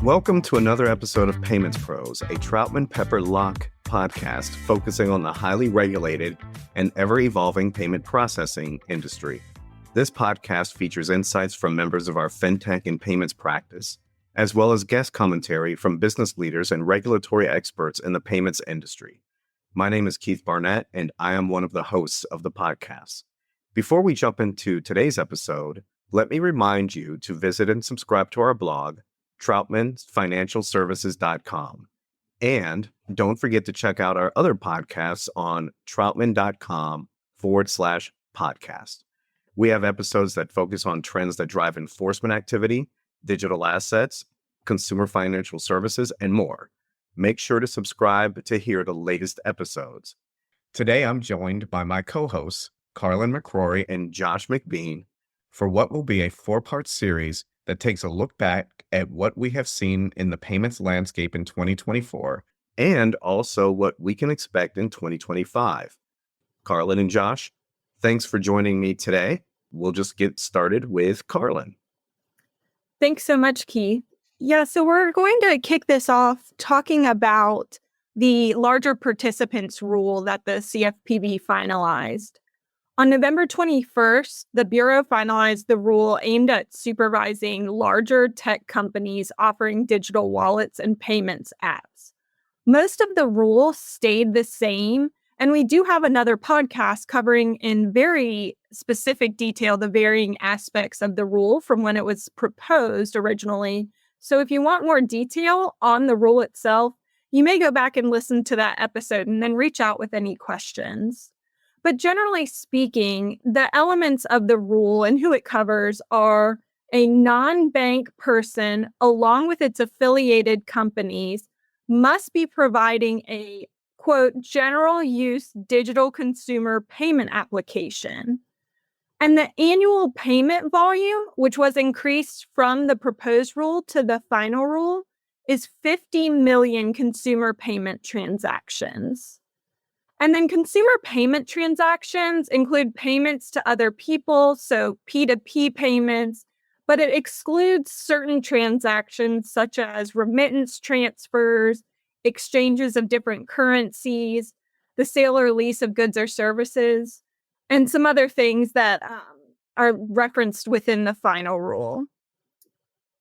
Welcome to another episode of Payments Pros, a Troutman Pepper Locke podcast focusing on the highly regulated and ever-evolving payment processing industry. This podcast features insights from members of our fintech and payments practice, as well as guest commentary from business leaders and regulatory experts in the payments industry. My name is Keith Barnett, and I am one of the hosts of the podcast. Before we jump into today's episode, let me remind you to visit and subscribe to our blog, troutmanfinancialservices.com. And don't forget to check out our other podcasts on troutman.com/podcast. We have episodes that focus on trends that drive enforcement activity, digital assets, consumer financial services, and more. Make sure to subscribe to hear the latest episodes. Today, I'm joined by my co-hosts, Carlin McCrory and Josh McBean, for what will be a 4-part series that takes a look back at what we have seen in the payments landscape in 2024 and also what we can expect in 2025. Carlin and Josh, thanks for joining me today. We'll just get started with Carlin. Thanks so much, Keith. Yeah, so we're going to kick this off talking about the larger participants rule that the CFPB finalized. On November 21st, the Bureau finalized the rule aimed at supervising larger tech companies offering digital wallets and payments apps. Most of the rule stayed the same, and we do have another podcast covering in very specific detail the varying aspects of the rule from when it was proposed originally. So if you want more detail on the rule itself, you may go back and listen to that episode and then reach out with any questions. But generally speaking, the elements of the rule and who it covers are a non-bank person, along with its affiliated companies, must be providing a, quote, general use digital consumer payment application. And the annual payment volume, which was increased from the proposed rule to the final rule, is 50 million consumer payment transactions. And then consumer payment transactions include payments to other people, so P2P payments, but it excludes certain transactions such as remittance transfers, exchanges of different currencies, the sale or lease of goods or services, and some other things that are referenced within the final rule.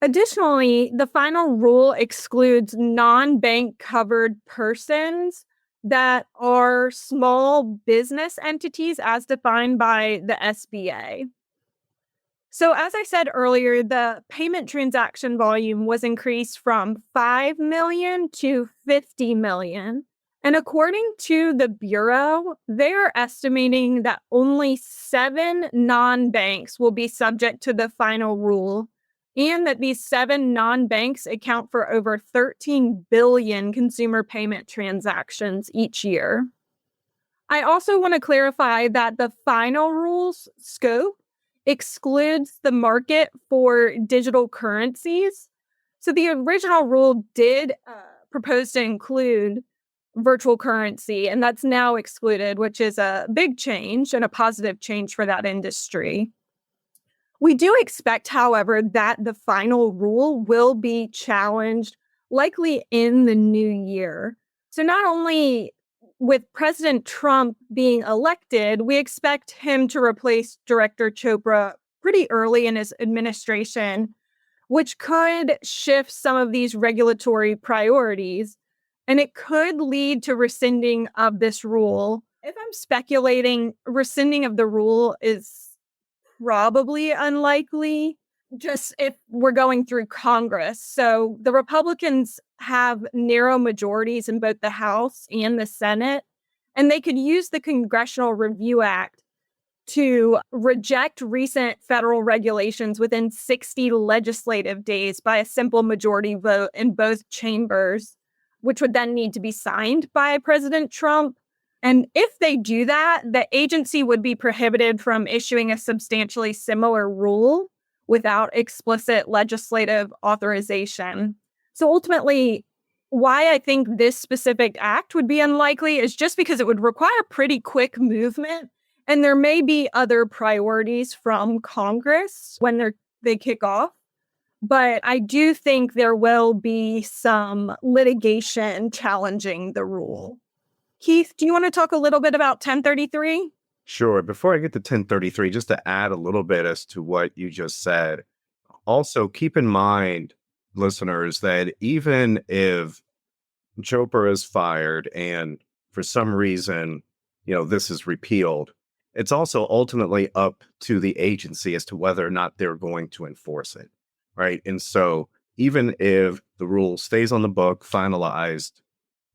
Additionally, the final rule excludes non-bank covered persons that are small business entities as defined by the SBA. So as I said earlier, the payment transaction volume was increased from 5 million to 50 million. And according to the Bureau, they are estimating that only 7 non-banks will be subject to the final rule, and that these 7 non-banks account for over 13 billion consumer payment transactions each year. I also want to clarify that the final rule's scope excludes the market for digital currencies. So the original rule did propose to include virtual currency, and that's now excluded, which is a big change and a positive change for that industry. We do expect, however, that the final rule will be challenged likely in the new year. So not only with President Trump being elected, we expect him to replace Director Chopra pretty early in his administration, which could shift some of these regulatory priorities, and it could lead to rescinding of this rule. If I'm speculating, rescinding of the rule is probably unlikely, just if we're going through Congress. So the Republicans have narrow majorities in both the House and the Senate, and they could use the Congressional Review Act to reject recent federal regulations within 60 legislative days by a simple majority vote in both chambers, which would then need to be signed by President Trump. And if they do that, the agency would be prohibited from issuing a substantially similar rule without explicit legislative authorization. So ultimately, why I think this specific act would be unlikely is just because it would require pretty quick movement And there may be other priorities from Congress when they kick off. But I do think there will be some litigation challenging the rule. Keith, do you want to talk a little bit about 1033? Sure. Before I get to 1033, just to add a little bit as to what you just said, also keep in mind, listeners, that even if Chopra is fired and for some reason, this is repealed, it's also ultimately up to the agency as to whether or not they're going to enforce it, right? And so even if the rule stays on the book, finalized,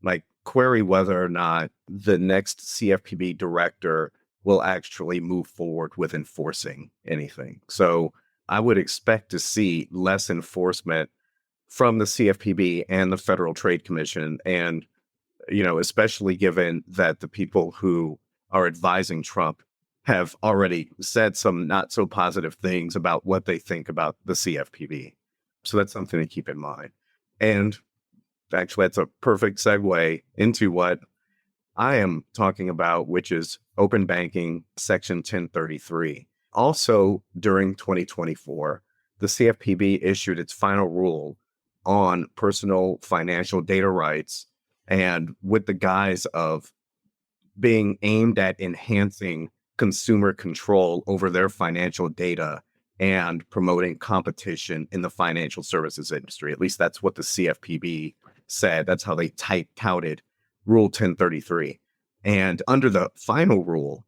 like query whether or not the next CFPB director will actually move forward with enforcing anything. So I would expect to see less enforcement from the CFPB and the Federal Trade Commission. And, especially given that the people who are advising Trump have already said some not so positive things about what they think about the CFPB. So that's something to keep in mind. And actually, that's a perfect segue into what I am talking about, which is open banking, Section 1033. Also, during 2024, the CFPB issued its final rule on personal financial data rights, and with the guise of being aimed at enhancing consumer control over their financial data and promoting competition in the financial services industry. At least that's what the CFPB said. That's how they touted Rule 1033. And under the final rule,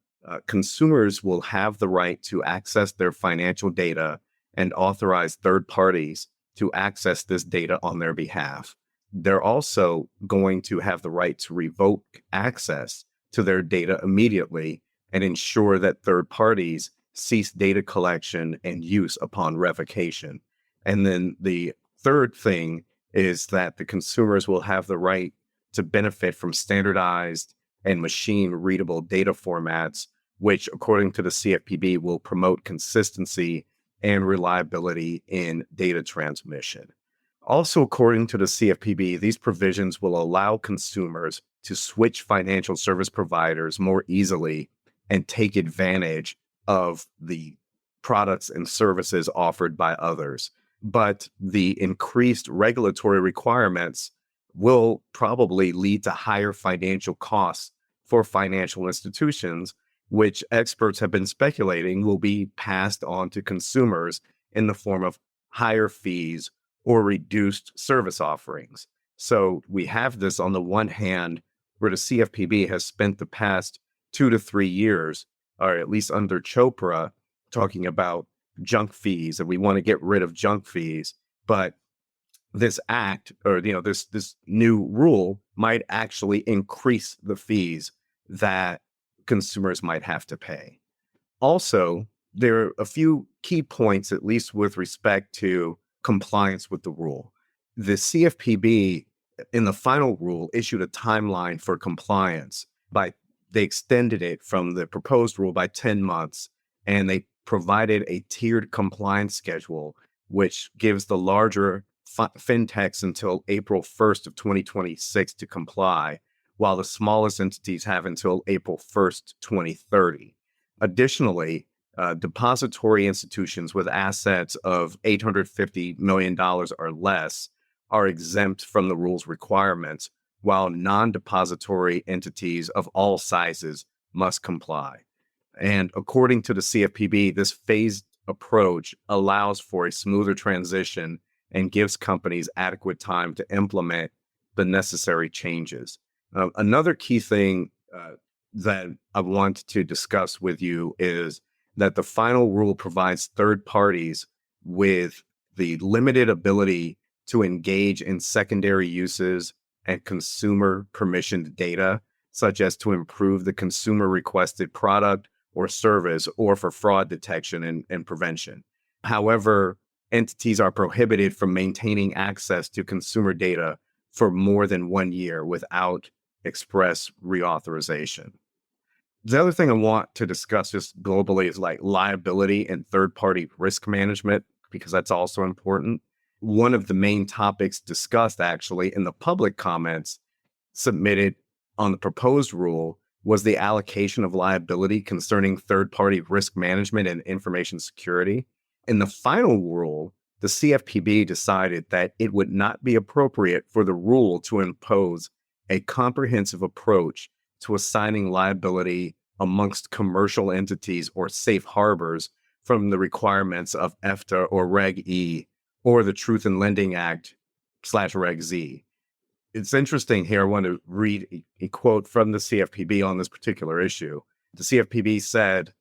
consumers will have the right to access their financial data and authorize third parties to access this data on their behalf. They're also going to have the right to revoke access to their data immediately and ensure that third parties cease data collection and use upon revocation. And then the third thing is that the consumers will have the right to benefit from standardized and machine-readable data formats, which, according to the CFPB, will promote consistency and reliability in data transmission. Also, according to the CFPB, these provisions will allow consumers to switch financial service providers more easily and take advantage of the products and services offered by others. But the increased regulatory requirements will probably lead to higher financial costs for financial institutions, which experts have been speculating will be passed on to consumers in the form of higher fees or reduced service offerings. So we have this on the one hand, where the CFPB has spent the past 2 to 3 years, or at least under Chopra, talking about junk fees, and we want to get rid of junk fees. But this act, or this new rule might actually increase the fees that consumers might have to pay. Also, there are a few key points, at least with respect to compliance with the rule. The CFPB, in the final rule, issued a timeline for compliance. They extended it from the proposed rule by 10 months, and they provided a tiered compliance schedule, which gives the larger fintechs until April 1st of 2026 to comply, while the smallest entities have until April 1st, 2030. Additionally, depository institutions with assets of $850 million or less are exempt from the rule's requirements, while non-depository entities of all sizes must comply. And according to the CFPB, this phased approach allows for a smoother transition and gives companies adequate time to implement the necessary changes. Another key thing that I want to discuss with you is that the final rule provides third parties with the limited ability to engage in secondary uses and consumer permissioned data, such as to improve the consumer requested product or service, or for fraud detection and prevention. However, entities are prohibited from maintaining access to consumer data for more than 1 year without express reauthorization. The other thing I want to discuss just globally is like liability and third-party risk management, because that's also important. One of the main topics discussed actually in the public comments submitted on the proposed rule was the allocation of liability concerning third-party risk management and information security. In the final rule, the CFPB decided that it would not be appropriate for the rule to impose a comprehensive approach to assigning liability amongst commercial entities or safe harbors from the requirements of EFTA or Reg E or the Truth in Lending Act / Reg Z. It's interesting here. I want to read a quote from the CFPB on this particular issue. The CFPB said,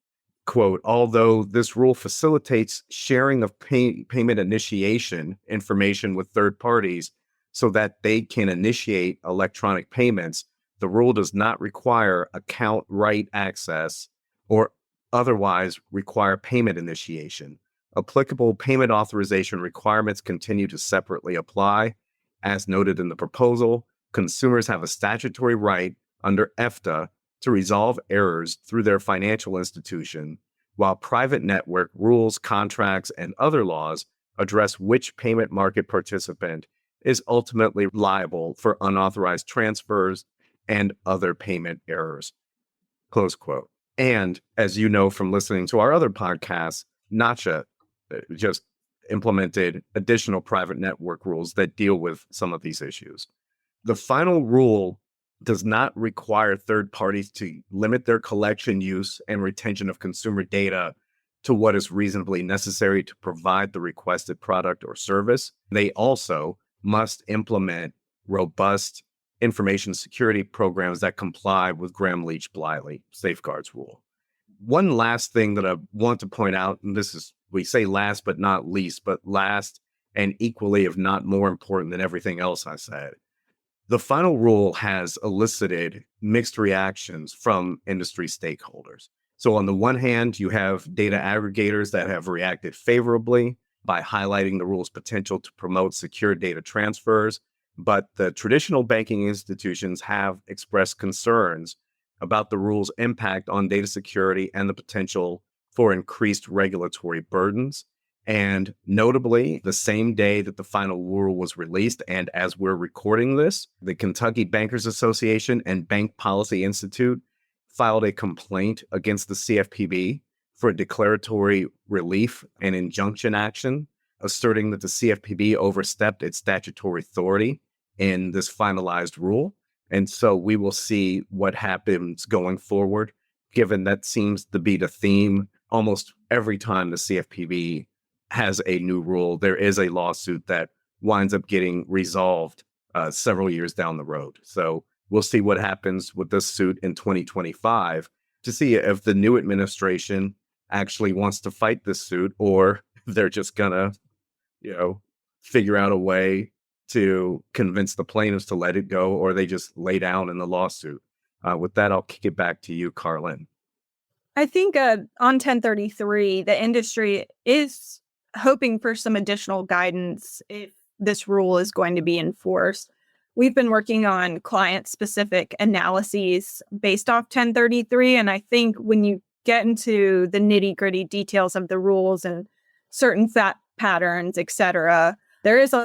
quote, although this rule facilitates sharing of payment initiation information with third parties so that they can initiate electronic payments, the rule does not require account write access or otherwise require payment initiation. Applicable payment authorization requirements continue to separately apply. As noted in the proposal, consumers have a statutory right under EFTA to resolve errors through their financial institution, while private network rules, contracts, and other laws address which payment market participant is ultimately liable for unauthorized transfers and other payment errors. Close quote. And as you know from listening to our other podcasts, NACHA just implemented additional private network rules that deal with some of these issues. The final rule does not require third parties to limit their collection, use, and retention of consumer data to what is reasonably necessary to provide the requested product or service. They also must implement robust information security programs that comply with Gramm-Leach-Bliley safeguards rule. One last thing that I want to point out, and this is, we say last but not least, but last and equally, if not more important than everything else I said. The final rule has elicited mixed reactions from industry stakeholders. So on the one hand, you have data aggregators that have reacted favorably by highlighting the rule's potential to promote secure data transfers, but the traditional banking institutions have expressed concerns about the rule's impact on data security and the potential for increased regulatory burdens. And notably, the same day that the final rule was released, and as we're recording this, the Kentucky Bankers Association and Bank Policy Institute filed a complaint against the CFPB for declaratory relief and injunction action, asserting that the CFPB overstepped its statutory authority in this finalized rule. And so we will see what happens going forward, given that seems to be the theme almost every time the CFPB has a new rule. There is a lawsuit that winds up getting resolved several years down the road. So we'll see what happens with this suit in 2025 to see if the new administration actually wants to fight this suit, or if they're just gonna, figure out a way to convince the plaintiffs to let it go, or they just lay down in the lawsuit. With that, I'll kick it back to you, Carlin. I think on 1033, the industry is hoping for some additional guidance if this rule is going to be enforced. We've been working on client-specific analyses based off 1033, and I think when you get into the nitty-gritty details of the rules and certain fact patterns, etc., there is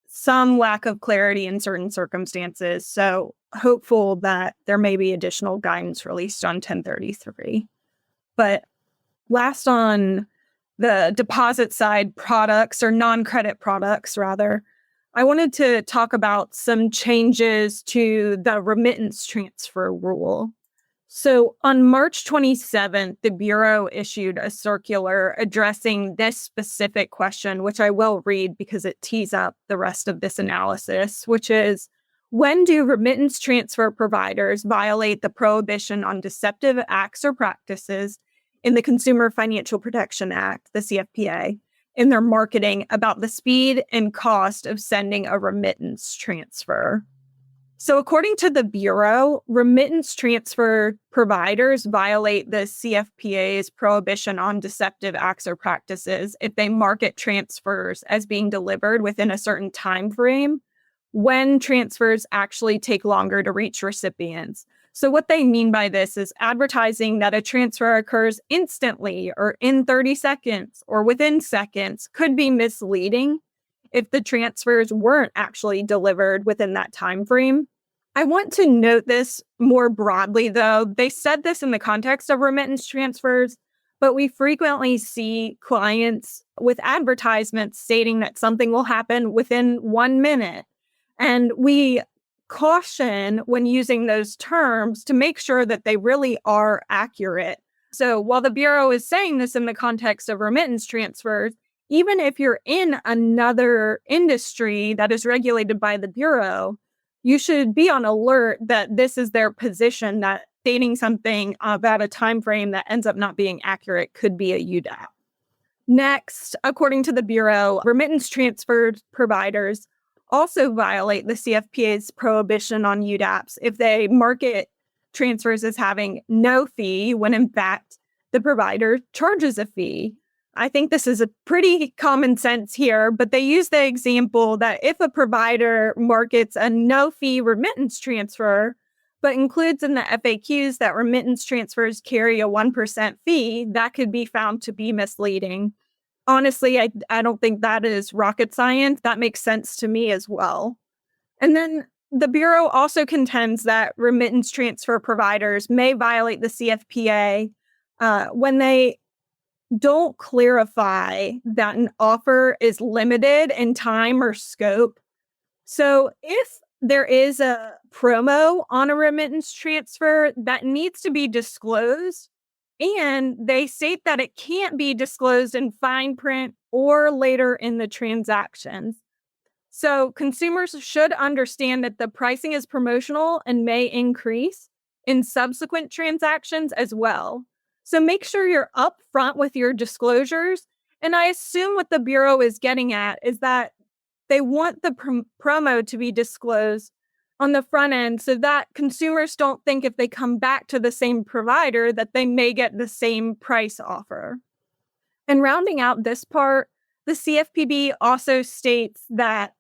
some lack of clarity in certain circumstances. So hopeful that there may be additional guidance released on 1033. But last, on the deposit side products, or non-credit products rather, I wanted to talk about some changes to the remittance transfer rule. So on March 27th, the Bureau issued a circular addressing this specific question, which I will read because it tees up the rest of this analysis, which is, when do remittance transfer providers violate the prohibition on deceptive acts or practices in the Consumer Financial Protection Act, the CFPA, in their marketing about the speed and cost of sending a remittance transfer? So according to the Bureau, remittance transfer providers violate the CFPA's prohibition on deceptive acts or practices if they market transfers as being delivered within a certain time frame when transfers actually take longer to reach recipients. So what they mean by this is advertising that a transfer occurs instantly or in 30 seconds or within seconds could be misleading if the transfers weren't actually delivered within that time frame. I want to note this more broadly, though. They said this in the context of remittance transfers, but we frequently see clients with advertisements stating that something will happen within 1 minute. And we caution when using those terms to make sure that they really are accurate. So while the Bureau is saying this in the context of remittance transfers, even if you're in another industry that is regulated by the Bureau, you should be on alert that this is their position, that stating something about a time frame that ends up not being accurate could be a UDAP. Next, according to the Bureau, remittance transfer providers also violate the CFPA's prohibition on UDAPs if they market transfers as having no fee when in fact the provider charges a fee. I think this is a pretty common sense here, but they use the example that if a provider markets a no-fee remittance transfer, but includes in the FAQs that remittance transfers carry a 1% fee, that could be found to be misleading. Honestly, I don't think that is rocket science. That makes sense to me as well. And then the Bureau also contends that remittance transfer providers may violate the CFPA when they don't clarify that an offer is limited in time or scope. So if there is a promo on a remittance transfer, that needs to be disclosed, and they state that it can't be disclosed in fine print or later in the transactions. So consumers should understand that the pricing is promotional and may increase in subsequent transactions as well. So make sure you're upfront with your disclosures. And I assume what the Bureau is getting at is that they want the promo to be disclosed on the front end so that consumers don't think if they come back to the same provider that they may get the same price offer. And rounding out this part, the CFPB also states that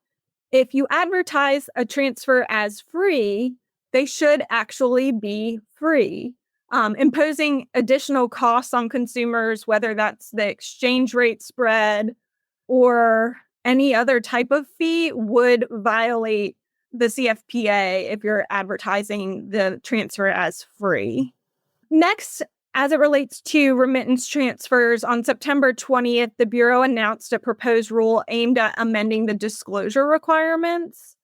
if you advertise a transfer as free, they should actually be free. Imposing additional costs on consumers, whether that's the exchange rate spread or any other type of fee, would violate the CFPA if you're advertising the transfer as free. Next, as it relates to remittance transfers, on September 20th, the Bureau announced a proposed rule aimed at amending the disclosure requirements.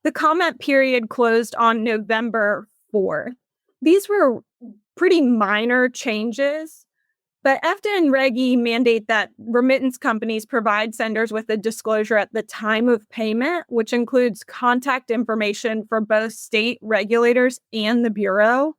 The comment period closed on November 4th. These were pretty minor changes, but EFTA and Reg E mandate that remittance companies provide senders with a disclosure at the time of payment, which includes contact information for both state regulators and the Bureau.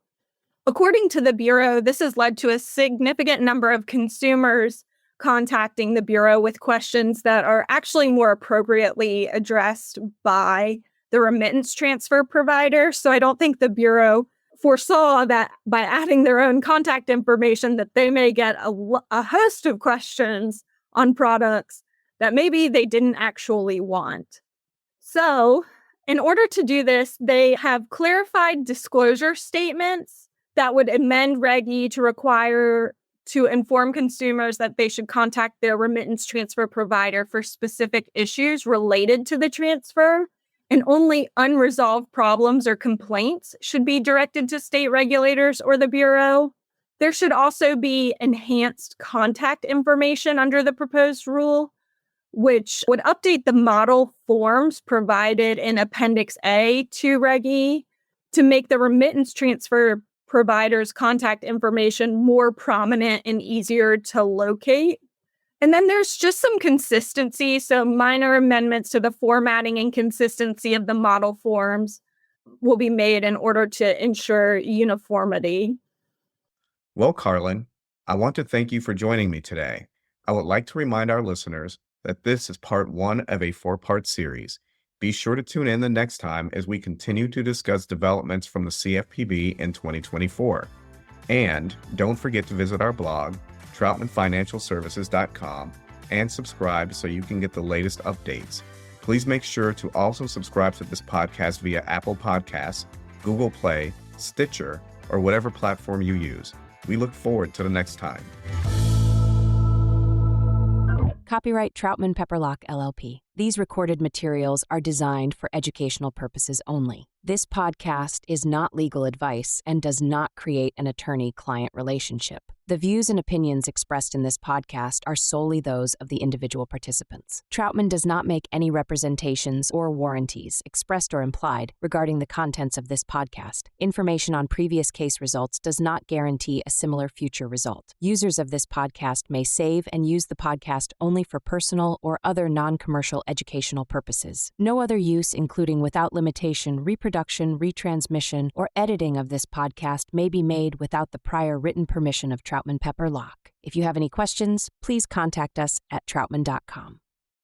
According to the Bureau, this has led to a significant number of consumers contacting the Bureau with questions that are actually more appropriately addressed by the remittance transfer provider. So I don't think the Bureau foresaw that by adding their own contact information that they may get a host of questions on products that maybe they didn't actually want. So in order to do this, they have clarified disclosure statements that would amend Reg E to require to inform consumers that they should contact their remittance transfer provider for specific issues related to the transfer, and only unresolved problems or complaints should be directed to state regulators or the Bureau. There should also be enhanced contact information under the proposed rule, which would update the model forms provided in Appendix A to Reg E to make the remittance transfer providers' contact information more prominent and easier to locate. And then there's just some consistency, so minor amendments to the formatting and consistency of the model forms will be made in order to ensure uniformity. Well, Carlin, I want to thank you for joining me today. I would like to remind our listeners that this is part one of a 4-part series. Be sure to tune in the next time as we continue to discuss developments from the CFPB in 2024. And don't forget to visit our blog, troutmanfinancialservices.com, and subscribe so you can get the latest updates. Please make sure to also subscribe to this podcast via Apple Podcasts, Google Play, Stitcher, or whatever platform you use. We look forward to the next time. Copyright Troutman Pepperlock, LLP. These recorded materials are designed for educational purposes only. This podcast is not legal advice and does not create an attorney-client relationship. The views and opinions expressed in this podcast are solely those of the individual participants. Troutman does not make any representations or warranties, expressed or implied, regarding the contents of this podcast. Information on previous case results does not guarantee a similar future result. Users of this podcast may save and use the podcast only for personal or other non-commercial educational purposes. No other use, including without limitation, reproduction, retransmission, or editing of this podcast may be made without the prior written permission of Troutman Pepper Locke. If you have any questions, please contact us at troutman.com.